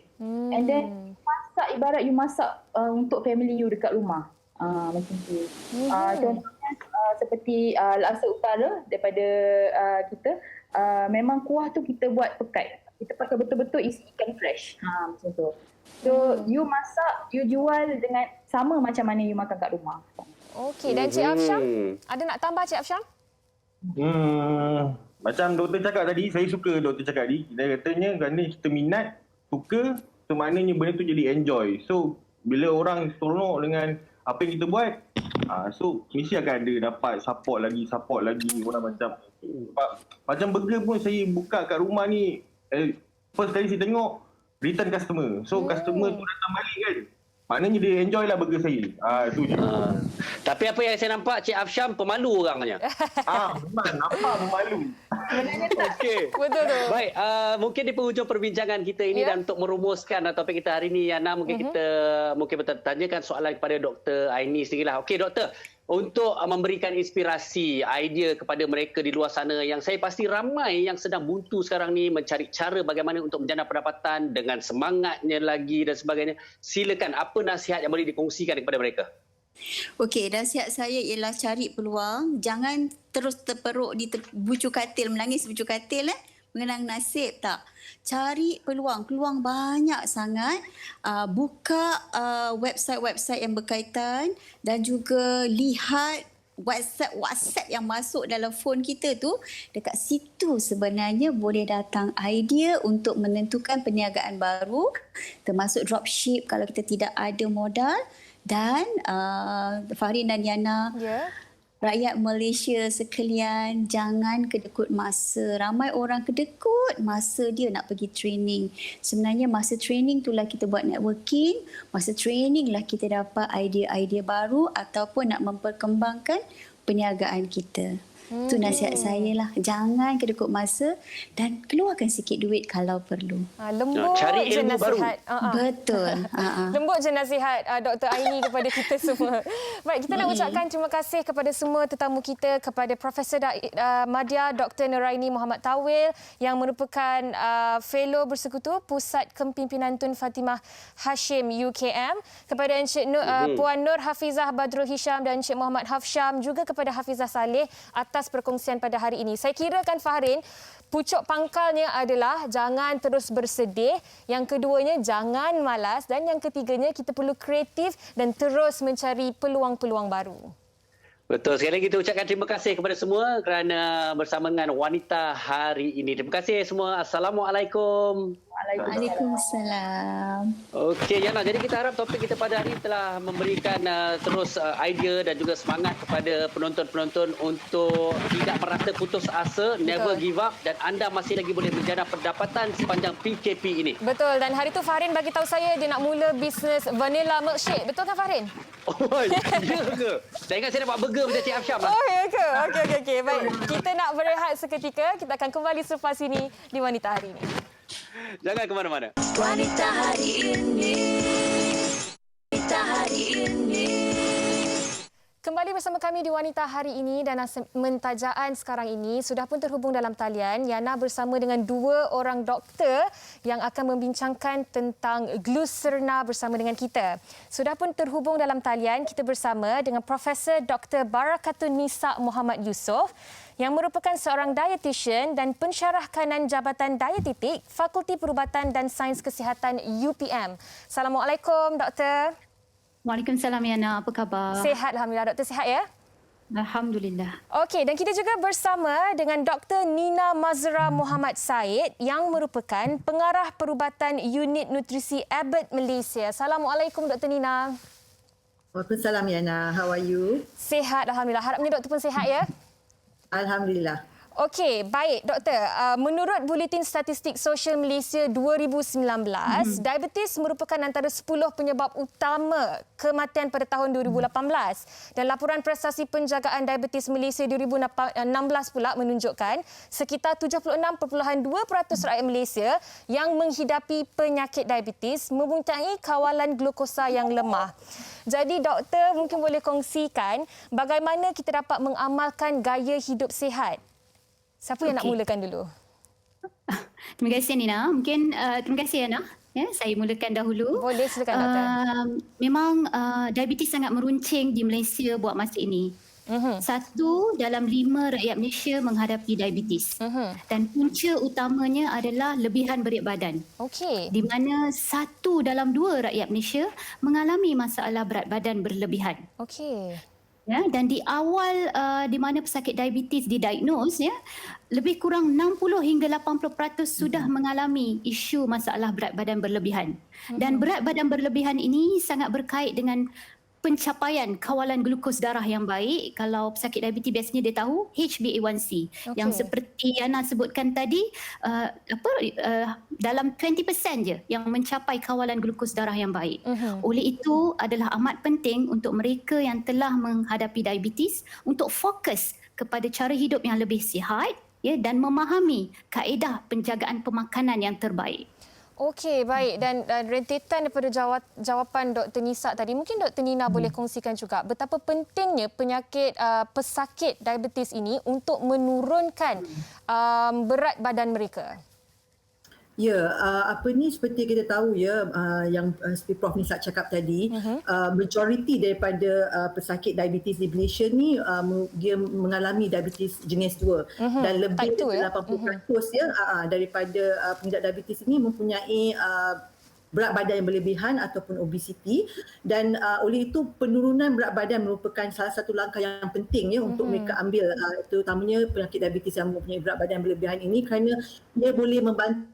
And then masak ibarat you masak untuk family you dekat rumah. Macam tu. Contohnya seperti laksa utara daripada kita. memang kuah tu kita buat pekat. Kita pakai betul-betul isi ikan fresh. Macam tu. So you masak, you jual dengan sama macam mana you makan kat rumah. Okey, dan Cik Afsyam, ada nak tambah Cik Afsyam? Macam doktor cakap tadi, saya suka doktor cakap tadi. Dia katanya kerana kita minat, suka, so maknanya benda tu jadi enjoy. So bila orang seronok dengan apa yang kita buat, so mesti akan ada dapat support lagi. Orang macam burger pun saya buka kat rumah ni, first kali saya tengok return customer. So customer tu datang balik kan, maknanya dia enjoy lah burger saya. Itu je. Tapi apa yang saya nampak, Cik Afsyam pemalu orangnya. Memang nampak pemalu. Okey. Betul tu. Baik, mungkin di penghujung perbincangan kita ini dan untuk merumuskan topik kita hari ini, Yana, mungkin kita bertanyakan soalan kepada Dr. Aini sendirilah. Okey, Doktor. Untuk memberikan inspirasi, idea kepada mereka di luar sana yang saya pasti ramai yang sedang buntu sekarang ni mencari cara bagaimana untuk menjana pendapatan dengan semangatnya lagi dan sebagainya. Silakan, apa nasihat yang boleh dikongsikan kepada mereka? Okey, nasihat saya ialah cari peluang. Jangan terus terperuk di bucu katil, menangis bucu katil mengenang nasib, tak. Cari peluang banyak sangat. Buka website-website yang berkaitan dan juga lihat WhatsApp yang masuk dalam phone kita tu. Dekat situ sebenarnya boleh datang idea untuk menentukan perniagaan baru, termasuk dropship kalau kita tidak ada modal. Dan Fahrin dan Yana, rakyat Malaysia sekalian, jangan kedekut masa. Ramai orang kedekut masa dia nak pergi training. Sebenarnya masa training itulah kita buat networking, masa training lah kita dapat idea-idea baru ataupun nak memperkembangkan perniagaan kita. Itu nasihat saya lah. Jangan kedekut masa dan keluarkan sikit duit kalau perlu. Lembut cari je ilmu nasihat. Betul. Lembut je nasihat Dr. Aini kepada kita semua. Baik, kita nak ucapkan terima kasih kepada semua tetamu kita, kepada Profesor Madya Dr. Nuraini Muhammad Tawil yang merupakan fellow bersekutu Pusat Kepimpinan Tun Fatimah Hashim UKM, kepada Encik Puan Nur Hafizah Badrul Hisham dan Encik Muhammad Hafsyam, juga kepada Hafizah Saleh atas perkongsian pada hari ini. Saya kira kan Fahrin, pucuk pangkalnya adalah jangan terus bersedih, yang keduanya jangan malas, dan yang ketiganya kita perlu kreatif dan terus mencari peluang-peluang baru. Betul. Sekali lagi kita ucapkan terima kasih kepada semua kerana bersama dengan Wanita hari ini. Terima kasih semua. Assalamualaikum. Waalaikumsalam. Okey, Yana. Jadi kita harap topik kita pada hari ini telah memberikan terus idea dan juga semangat kepada penonton-penonton untuk tidak merasa putus asa, never give up, dan anda masih lagi boleh menjana pendapatan sepanjang PKP ini. Betul. Dan hari tu Fahrin bagi tahu saya dia nak mula bisnes vanilla milkshake. Betul kan Fahrin? Oh, ya ke? Saya ingat saya dapat burger macam Cik Afsyam. Oh, ya ke? Okey. Baik. Kita nak berehat seketika. Kita akan kembali selepas ini di Wanita Hari Ini. Jangan ke mana-mana. Wanita Hari Ini. Wanita Hari Ini. Kembali bersama kami di Wanita Hari Ini, dan mentajaan sekarang ini sudah pun terhubung dalam talian Yana bersama dengan dua orang doktor yang akan membincangkan tentang glucerna bersama dengan kita. Sudah pun terhubung dalam talian kita bersama dengan Profesor Dr. Barakatun Nisa Muhammad Yusof yang merupakan seorang dietitian dan pensyarah kanan Jabatan Dietetik Fakulti Perubatan dan Sains Kesihatan UPM. Assalamualaikum Doktor. Waalaikumsalam Yana, apa khabar? Sihat Alhamdulillah. Doktor sihat ya? Alhamdulillah. Okey, dan kita juga bersama dengan Dr. Nina Mazra Muhammad Said yang merupakan pengarah perubatan Unit Nutrisi Abbott Malaysia. Assalamualaikum Dr. Nina. Waalaikumsalam Yana, how are you? Sihat Alhamdulillah. Harapnya doktor pun sihat ya? Alhamdulillah. Okey, baik Doktor. Menurut Buletin Statistik Sosial Malaysia 2019, diabetes merupakan antara 10 penyebab utama kematian pada tahun 2018. Dan laporan prestasi penjagaan diabetes Malaysia 2016 pula menunjukkan sekitar 76.2% rakyat Malaysia yang menghidapi penyakit diabetes mempunyai kawalan glukosa yang lemah. Jadi doktor mungkin boleh kongsikan bagaimana kita dapat mengamalkan gaya hidup sihat. Siapa yang nak mulakan dulu? Terima kasih Nina. Mungkin terima kasih Yana. Ya, saya mulakan dahulu. Boleh, silakan doktor. Memang diabetes sangat meruncing di Malaysia buat masa ini. 1 dalam 5 rakyat Malaysia menghadapi diabetes. Dan punca utamanya adalah lebihan berat badan. Okey. Di mana 1 dalam 2 rakyat Malaysia mengalami masalah berat badan berlebihan. Okey. Ya, dan di awal di mana pesakit diabetes didiagnose, ya, lebih kurang 60 hingga 80% sudah mengalami isu masalah berat badan berlebihan. Dan berat badan berlebihan ini sangat berkait dengan pencapaian kawalan glukos darah yang baik. Kalau pesakit diabetes biasanya dia tahu HbA1c yang seperti Yana sebutkan tadi, dalam 20% je yang mencapai kawalan glukos darah yang baik. Oleh itu adalah amat penting untuk mereka yang telah menghadapi diabetes untuk fokus kepada cara hidup yang lebih sihat, ya, dan memahami kaedah penjagaan pemakanan yang terbaik. Okey, baik. Dan rentetan daripada jawapan Dr. Nisa tadi, mungkin Dr. Nina boleh kongsikan juga betapa pentingnya pesakit diabetes ini untuk menurunkan berat badan mereka. Ya, seperti kita tahu ya, yang seperti Prof Nisa cakap tadi, majoriti daripada pesakit diabetes di Malaysia ni dia mengalami diabetes jenis 2 dan lebih dari 80% ya daripada pengidap diabetes ini mempunyai berat badan yang berlebihan ataupun obesiti, dan oleh itu penurunan berat badan merupakan salah satu langkah yang penting ya untuk mereka ambil, terutamanya penyakit diabetes yang mempunyai berat badan yang berlebihan ini, kerana dia boleh membantu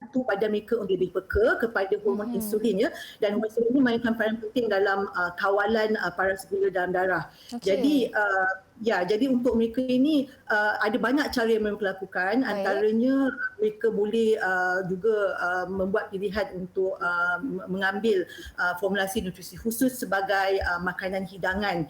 badan mereka untuk lebih peka kepada hormon insulin, ya, dan hormon insulin ini mainkan peranan penting dalam kawalan paras gula dalam darah. Jadi jadi untuk mereka ini ada banyak cara yang mereka lakukan. Antaranya mereka boleh juga membuat pilihan untuk mengambil formulasi nutrisi khusus sebagai makanan hidangan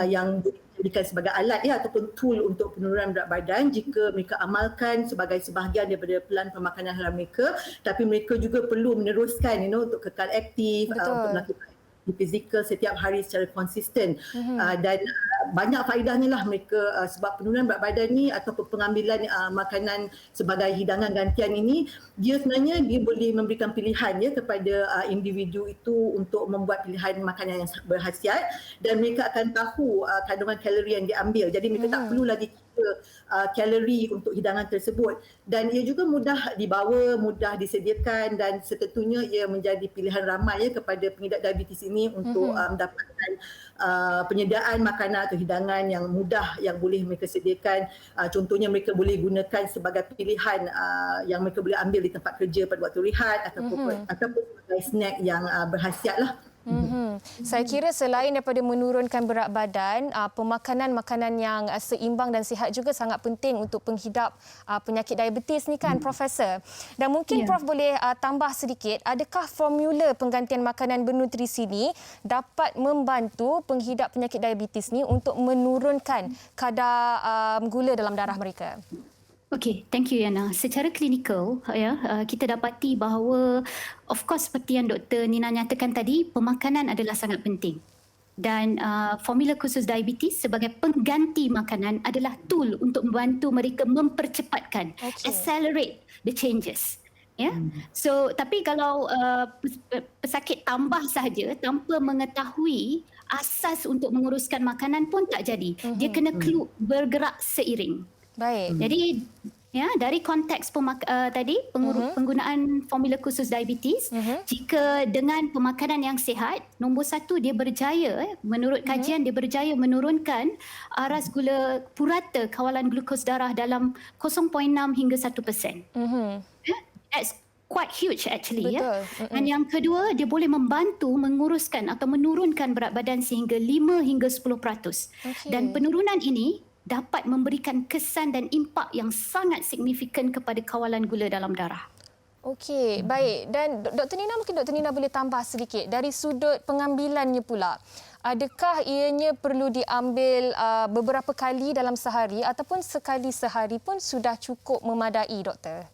yang dijadikan sebagai alat ataupun tool untuk penurunan berat badan jika mereka amalkan sebagai sebahagian daripada pelan pemakanan harian mereka. Tapi mereka juga perlu meneruskan untuk kekal aktif, untuk melakukan fizikal setiap hari secara konsisten, dan banyak faedahnya lah mereka, sebab penurunan berat badan ni atau pengambilan makanan sebagai hidangan gantian ini, dia sebenarnya dia boleh memberikan pilihan kepada individu itu untuk membuat pilihan makanan yang berkhasiat, dan mereka akan tahu kandungan kalori yang diambil. Jadi mereka tak perlu lagi kalori untuk hidangan tersebut, dan ia juga mudah dibawa, mudah disediakan, dan setentunya ia menjadi pilihan ramai kepada pengidap diabetes ini untuk mendapatkan penyediaan makanan atau hidangan yang mudah yang boleh mereka sediakan. Contohnya mereka boleh gunakan sebagai pilihan yang mereka boleh ambil di tempat kerja pada waktu rehat ataupun sebagai snack yang berkhasiat lah. Saya kira selain daripada menurunkan berat badan, pemakanan-makanan yang seimbang dan sihat juga sangat penting untuk penghidap penyakit diabetes ni kan, Profesor. Dan mungkin Prof boleh tambah sedikit, adakah formula penggantian makanan bernutrisi ni dapat membantu penghidap penyakit diabetes ni untuk menurunkan kadar gula dalam darah mereka? Okey, thank you Yana. Secara klinikal, kita dapati bahawa of course seperti yang Dr. Nina nyatakan tadi, pemakanan adalah sangat penting. Dan formula khusus diabetes sebagai pengganti makanan adalah tool untuk membantu mereka mempercepatkan, accelerate the changes. So tapi kalau pesakit tambah sahaja tanpa mengetahui asas untuk menguruskan makanan pun tak jadi. Dia kena bergerak seiring. Baik. Jadi dari konteks penggunaan formula khusus diabetes, jika dengan pemakanan yang sihat, nombor 1 dia berjaya, menurut kajian dia berjaya menurunkan aras gula purata kawalan glukos darah dalam 0.6 hingga 1%. That's quite huge actually. Dan yang kedua, dia boleh membantu menguruskan atau menurunkan berat badan sehingga 5 hingga 10%. Dan penurunan ini dapat memberikan kesan dan impak yang sangat signifikan kepada kawalan gula dalam darah. Okey, baik. Dan Dr. Nina, mungkin Dr. Nina boleh tambah sedikit dari sudut pengambilannya pula. Adakah ianya perlu diambil beberapa kali dalam sehari ataupun sekali sehari pun sudah cukup memadai, Doktor?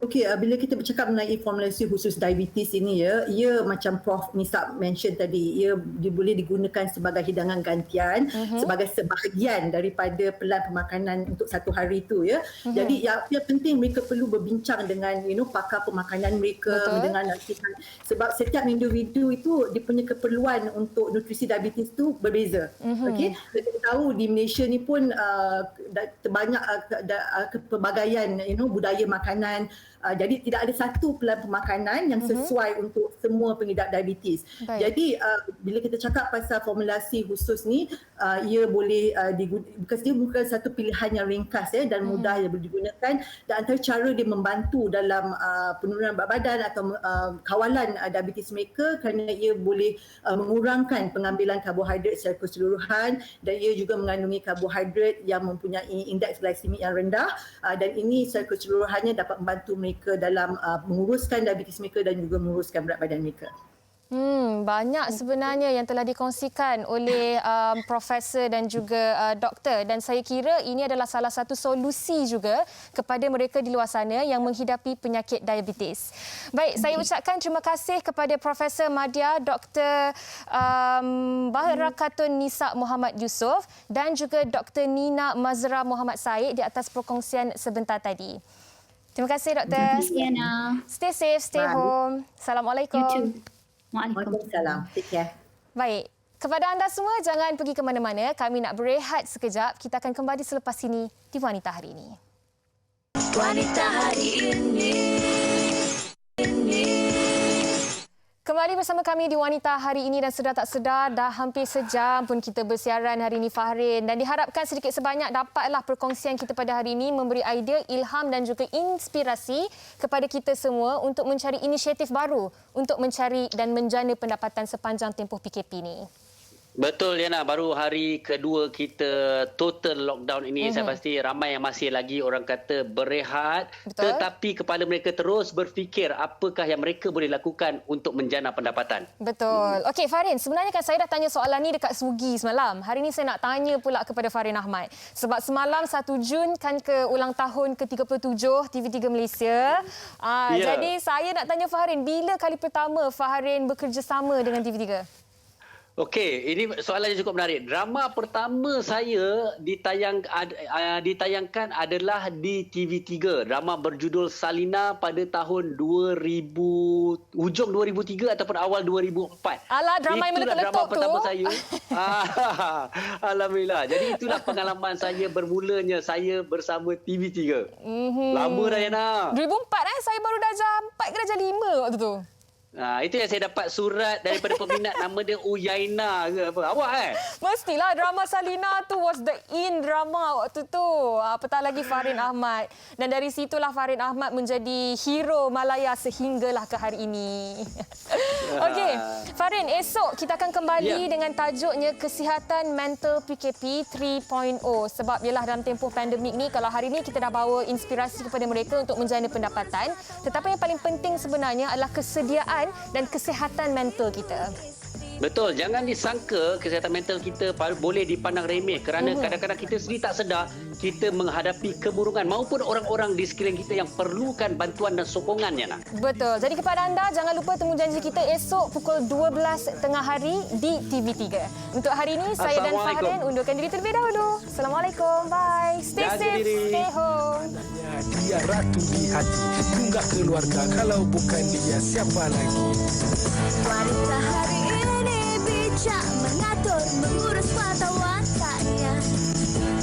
Okey, bila kita bercakap mengenai formulasi khusus diabetes ini ia macam Prof Nisa mention tadi, ia boleh digunakan sebagai hidangan gantian, sebagai sebahagian daripada pelan pemakanan untuk satu hari itu ya. Jadi yang penting mereka perlu berbincang dengan pakar pemakanan mereka, dengan sebab setiap individu itu dia punya keperluan untuk nutrisi diabetes tu berbeza. Okey, kita tahu di Malaysia ni pun terbanyak kepelbagaian budaya makanan. Jadi tidak ada satu pelan pemakanan yang sesuai untuk semua pengidap diabetes. Jadi bila kita cakap pasal formulasi khusus ni, ia boleh because dia bukan satu pilihan yang ringkas dan mudah yang boleh digunakan, dan antara cara dia membantu dalam penurunan berat badan atau kawalan diabetes mereka kerana ia boleh mengurangkan pengambilan karbohidrat secara keseluruhan, dan ia juga mengandungi karbohidrat yang mempunyai indeks glikemik yang rendah, dan ini secara keseluruhannya dapat membantu mereka dalam menguruskan diabetes mereka dan juga menguruskan berat badan mereka. Banyak sebenarnya yang telah dikongsikan oleh profesor dan juga doktor, dan saya kira ini adalah salah satu solusi juga kepada mereka di luar sana yang menghidapi penyakit diabetes. Baik, saya ucapkan terima kasih kepada Profesor Madya Dr. Barakatun Nisa Muhammad Yusof dan juga Dr. Nina Mazra Muhammad Said di atas perkongsian sebentar tadi. Terima kasih, Doktor. Terima kasih, Ana. Stay safe, stay home. Assalamualaikum. You too. Waalaikumsalam. Take care. Baik. Kepada anda semua, jangan pergi ke mana-mana. Kami nak berehat sekejap. Kita akan kembali selepas ini di Wanita Hari Ini. Wanita Hari Ini. Kembali bersama kami di Wanita Hari Ini, dan sedar tak sedar dah hampir sejam pun kita bersiaran hari ini, Fahrin, dan diharapkan sedikit sebanyak dapatlah perkongsian kita pada hari ini memberi idea, ilham dan juga inspirasi kepada kita semua untuk mencari inisiatif baru untuk mencari dan menjana pendapatan sepanjang tempoh PKP ini. Betul, Yana. Baru hari kedua kita total lockdown ini, saya pasti ramai yang masih lagi orang kata berehat. Betul. Tetapi kepala mereka terus berfikir apakah yang mereka boleh lakukan untuk menjana pendapatan. Betul. Okey, Fahrin, sebenarnya kan saya dah tanya soalan ni dekat Sugi semalam. Hari ini saya nak tanya pula kepada Fahrin Ahmad. Sebab semalam 1 Jun kan ke ulang tahun ke-37 TV3 Malaysia. Jadi saya nak tanya Fahrin, bila kali pertama Fahrin bekerjasama dengan TV3? Okey, ini soalan yang cukup menarik. Drama pertama saya ditayangkan adalah di TV3. Drama berjudul Salina pada tahun 2000, hujung 2003 ataupun awal 2004. Alah, drama yang meletup-letup tu. Drama pertama saya. Alhamdulillah. Jadi itulah pengalaman saya bermulanya saya bersama TV3. Lama dah, Yana. 2004 saya baru darjah 4 ke darjah 5 waktu tu. Itu yang saya dapat surat daripada peminat, nama dia Uyaina ke apa. Awak Mestilah drama Salina tu was the in drama waktu tu. Apatah lagi Fahrin Ahmad. Dan dari situlah Fahrin Ahmad menjadi hero Malaya sehinggalah ke hari ini. Okey, Fahrin, esok kita akan kembali dengan tajuknya Kesihatan Mental PKP 3.0. Sebab ialah dalam tempoh pandemik ni, kalau hari ini kita dah bawa inspirasi kepada mereka untuk menjana pendapatan, tetapi yang paling penting sebenarnya adalah kesediaan dan kesihatan mental kita. Betul, jangan disangka kesihatan mental kita boleh dipandang remeh kerana kadang-kadang kita sendiri tak sedar kita menghadapi kemurungan maupun orang-orang di sekeliling kita yang perlukan bantuan dan sokongannya. Betul. Jadi kepada anda, jangan lupa temu janji kita esok pukul 12 tengah hari di TV3. Untuk hari ini, saya dan Fahrin undurkan diri terlebih dahulu. Assalamualaikum. Bye. Stay safe. Stay home. Dia ratu di hati, tunggak keluarga, kalau bukan dia siapa lagi? Wanita hari ini bijak mengatur, mengurus mata-matanya.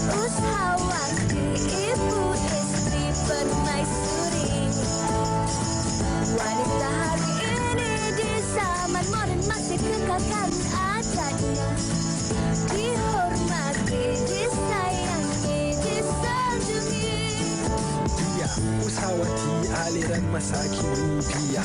Usahawati, ibu istri, permaisuri. Wanita hari ini di zaman moden masih kekalkan adatnya. Dihormati, disayangi, disanjungi. Dia usahawati aliran masa kini, dia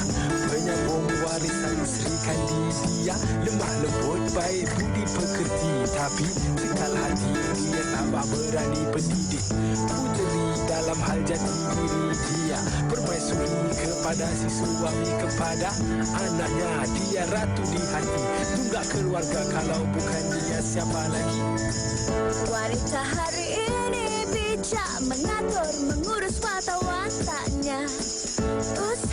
penyambung warisan Sri Kandi. Dia lemah lembut, baik budi pekerti, tapi sekal hati dia tambah berani pendidik. Puteri dalam hal jati diri dia, permaisuri kepada si suami, kepada anaknya. Dia ratu di hati, tunggak keluarga, kalau bukan dia siapa lagi? Wanita hari ini bijak mengatur, mengurus mata-matanya. Usaha